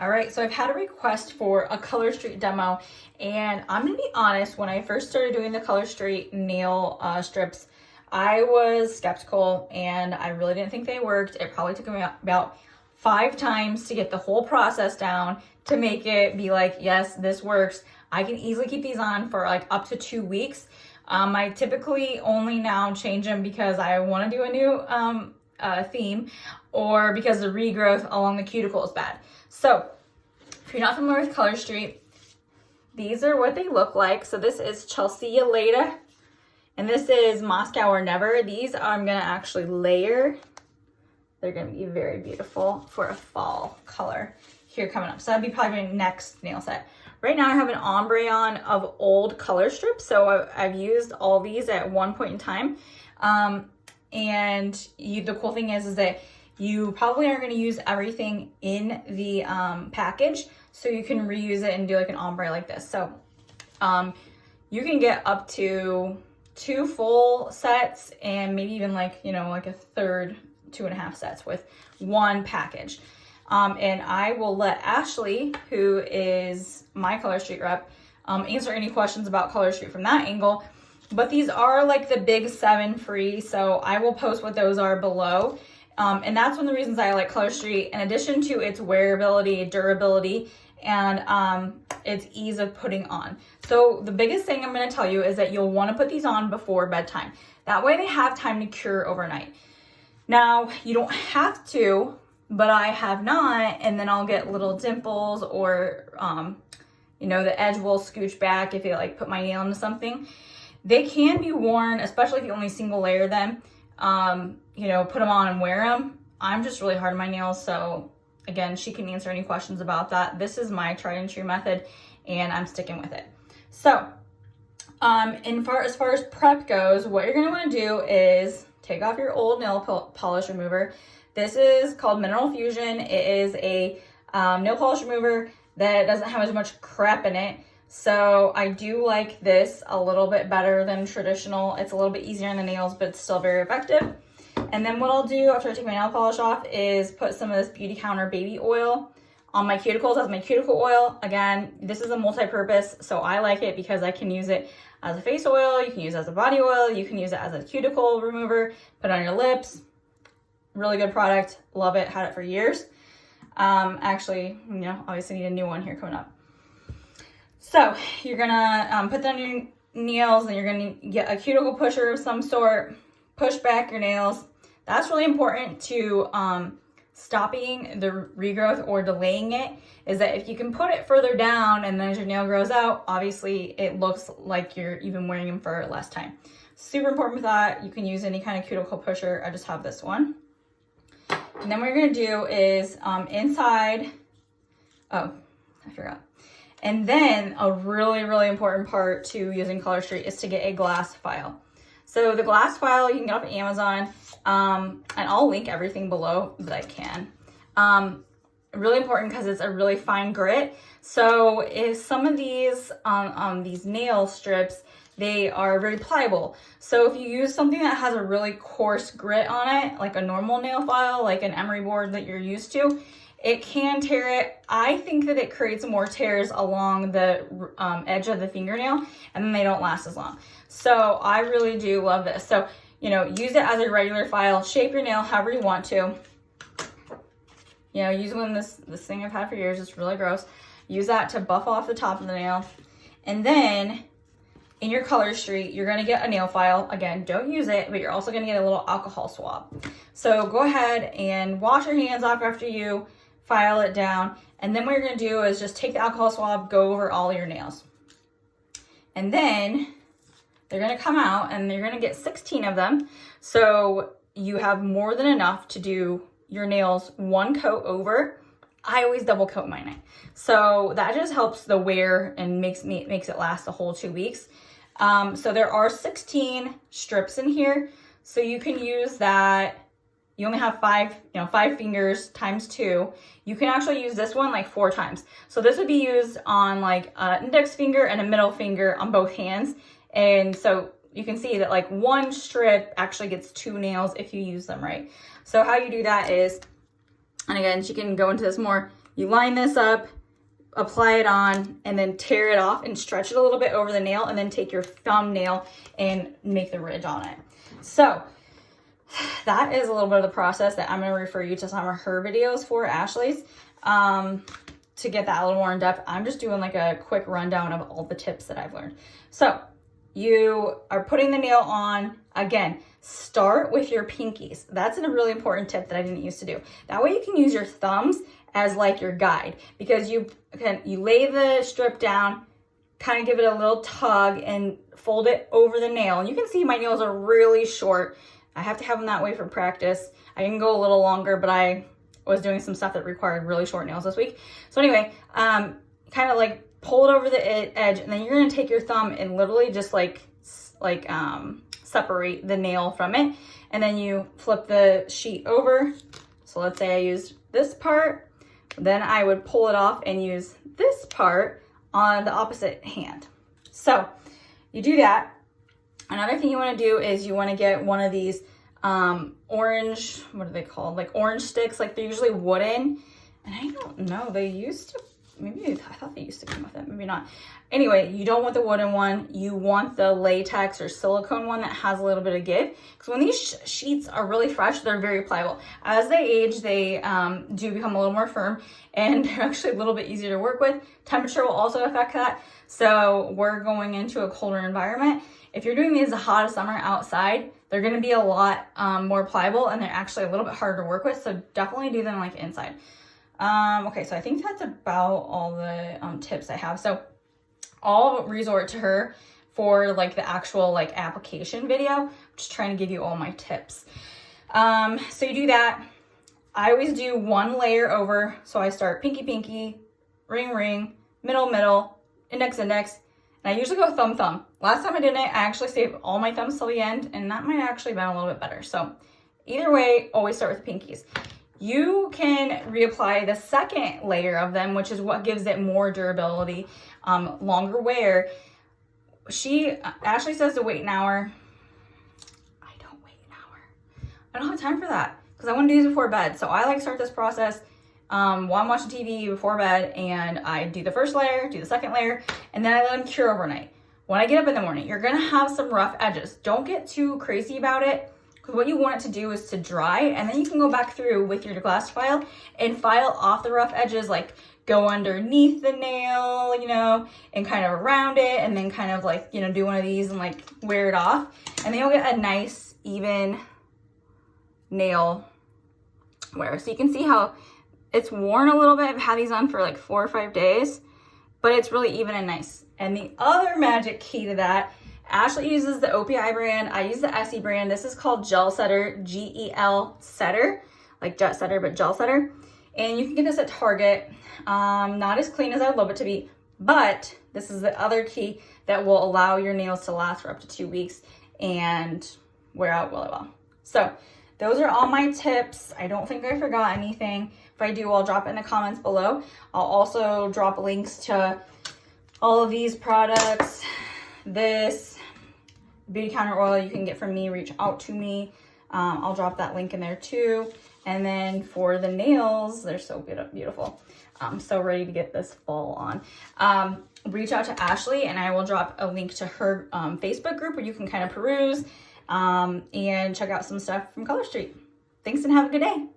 All right, so I've had a request for a ColorStreet demo, and I'm gonna be honest, when I first started doing the ColorStreet nail strips, I was skeptical and I really didn't think they worked. It probably took me about 5 times to get the whole process down to make it be like, yes, this works. I can easily keep these on for like up to 2 weeks. I typically only now change them because I want to do a new theme or because the regrowth along the cuticle is bad. So if you're not familiar with ColorStreet, these are what they look like. So this is Chelsea Leda and this is Moscow or Never. These I'm gonna actually layer. They're gonna be very beautiful for a fall color here coming up. So that'd be probably my next nail set. Right now I have an ombre on of old color strips. So I've used all these at one point in time. The cool thing is that you probably aren't going to use everything in the package, so you can reuse it and do like an ombre like this. So you can get up to 2 full sets and maybe even like, you know, like a third, 2.5 sets with one package. And I will let Ashley, who is my ColorStreet rep, answer any questions about ColorStreet from that angle. But these are like the big 7 free, so I will post what those are below. And that's one of the reasons I like ColorStreet, in addition to its wearability, durability, and its ease of putting on. So the biggest thing I'm going to tell you is that you'll want to put these on before bedtime. That way they have time to cure overnight. Now, you don't have to, but I have not, and then I'll get little dimples or, you know, the edge will scooch back if you like put my nail into something. They can be worn, especially if you only single layer them, you know, put them on and wear them. I'm just really hard on my nails, so again, she can answer any questions about that. This is my tried and true method, and I'm sticking with it. So, as far as prep goes, what you're gonna wanna do is take off your old nail polish remover. This is called Mineral Fusion. It is a nail polish remover that doesn't have as much crap in it. So I do like this a little bit better than traditional. It's a little bit easier on the nails, but it's still very effective. And then what I'll do after I take my nail polish off is put some of this Beauty Counter baby oil on my cuticles as my cuticle oil. Again, this is a multi-purpose, so I like it because I can use it as a face oil, you can use it as a body oil, you can use it as a cuticle remover, put it on your lips. Really good product, love it, had it for years. Actually, you know, obviously need a new one here coming up. So you're gonna put that on your nails, and you're gonna get a cuticle pusher of some sort, push back your nails. That's really important to stopping the regrowth or delaying it, is that if you can put it further down and then as your nail grows out, obviously it looks like you're even wearing them for less time. Super important with that. You can use any kind of cuticle pusher. I just have this one. And then what you're gonna do is inside, oh, I forgot. And then a really, really important part to using ColorStreet is to get a glass file. So the glass file you can get off of Amazon, and I'll link everything below that I can. Really important because it's a really fine grit. So if some of these these nail strips, they are very pliable. So if you use something that has a really coarse grit on it, like a normal nail file, like an emery board that you're used to, it can tear it. I think that it creates more tears along the edge of the fingernail, and then they don't last as long. So I really do love this. So, you know, use it as a regular file, shape your nail however you want to. You know, use one this thing I've had for years, it's really gross. Use that to buff off the top of the nail. And then in your ColorStreet, you're gonna get a nail file. Again, don't use it, but you're also gonna get a little alcohol swab. So go ahead and wash your hands off after you file it down. And then what you're gonna do is just take the alcohol swab, go over all your nails. And then they're gonna come out and you're gonna get 16 of them. So you have more than enough to do your nails one coat over. I always double coat mine. So that just helps the wear and makes it last the whole 2 weeks. So there are 16 strips in here. So you can use that. You only have 5 fingers times 2. You can actually use this one like 4 times. So this would be used on like an index finger and a middle finger on both hands. And so you can see that like one strip actually gets 2 nails if you use them right. So how you do that is, and again, she can go into this more you line this up, apply it on, and then tear it off and stretch it a little bit over the nail, and then take your thumbnail and make the ridge on it. So that is a little bit of the process that I'm going to refer you to some of her videos for, Ashley's, to get that a little more in depth. I'm just doing like a quick rundown of all the tips that I've learned. So you are putting the nail on. Again, start with your pinkies. That's a really important tip that I didn't used to do. That way you can use your thumbs as like your guide, because you lay the strip down, kind of give it a little tug and fold it over the nail. And you can see my nails are really short. I have to have them that way for practice. I can go a little longer, but I was doing some stuff that required really short nails this week. So anyway, kind of like pull it over the edge, and then you're gonna take your thumb and literally just like separate the nail from it. And then you flip the sheet over. So let's say I used this part, then I would pull it off and use this part on the opposite hand. So you do that. Another thing you want to do is you want to get one of these orange, what are they called? Like orange sticks, like they're usually wooden. And I don't know, they used to, maybe I thought they used to come with it, maybe not. Anyway, you don't want the wooden one. You want the latex or silicone one that has a little bit of give. Because when these sheets are really fresh, they're very pliable. As they age, they do become a little more firm, and they're actually a little bit easier to work with. Temperature will also affect that. So we're going into a colder environment. If you're doing these the hottest summer outside, they're going to be a lot more pliable, and they're actually a little bit harder to work with. So definitely do them like inside. Okay, so I think that's about all the tips I have. So I'll resort to her for like the actual like application video. I'm just trying to give you all my tips. So you do that. I always do one layer over. So I start pinky, pinky, ring, ring, middle, middle, index, index. And I usually go thumb, thumb. Last time I did it, I actually saved all my thumbs till the end, and that might actually have been a little bit better. So either way, always start with the pinkies. You can reapply the second layer of them, which is what gives it more durability, longer wear. Ashley says to wait an hour. I don't wait an hour. I don't have time for that because I want to do this before bed. So I like to start this process while I'm watching TV before bed, and I do the first layer, do the second layer, and then I let them cure overnight. When I get up in the morning, you're going to have some rough edges. Don't get too crazy about it. Because what you want it to do is to dry, and then you can go back through with your glass file and file off the rough edges, like go underneath the nail, you know, and kind of around it, and then kind of like, you know, do one of these and like wear it off. And then you'll get a nice, even nail wear. So you can see how it's worn a little bit. I've had these on for like 4 or 5 days, but it's really even and nice. And the other magic key to that, Ashley uses the OPI brand. I use the Essie brand. This is called Gel Setter, G-E-L Setter, like Jet Setter, but Gel Setter. And you can get this at Target. Not as clean as I'd love it to be, but this is the other key that will allow your nails to last for up to 2 weeks and wear out really well. So those are all my tips. I don't think I forgot anything. If I do, I'll drop it in the comments below. I'll also drop links to all of these products. This beauty counter oil you can get from me, reach out to me. I'll drop that link in there too. And then for the nails, they're so beautiful. I'm so ready to get this fall on. Reach out to Ashley, and I will drop a link to her Facebook group where you can kind of peruse and check out some stuff from ColorStreet. Thanks and have a good day.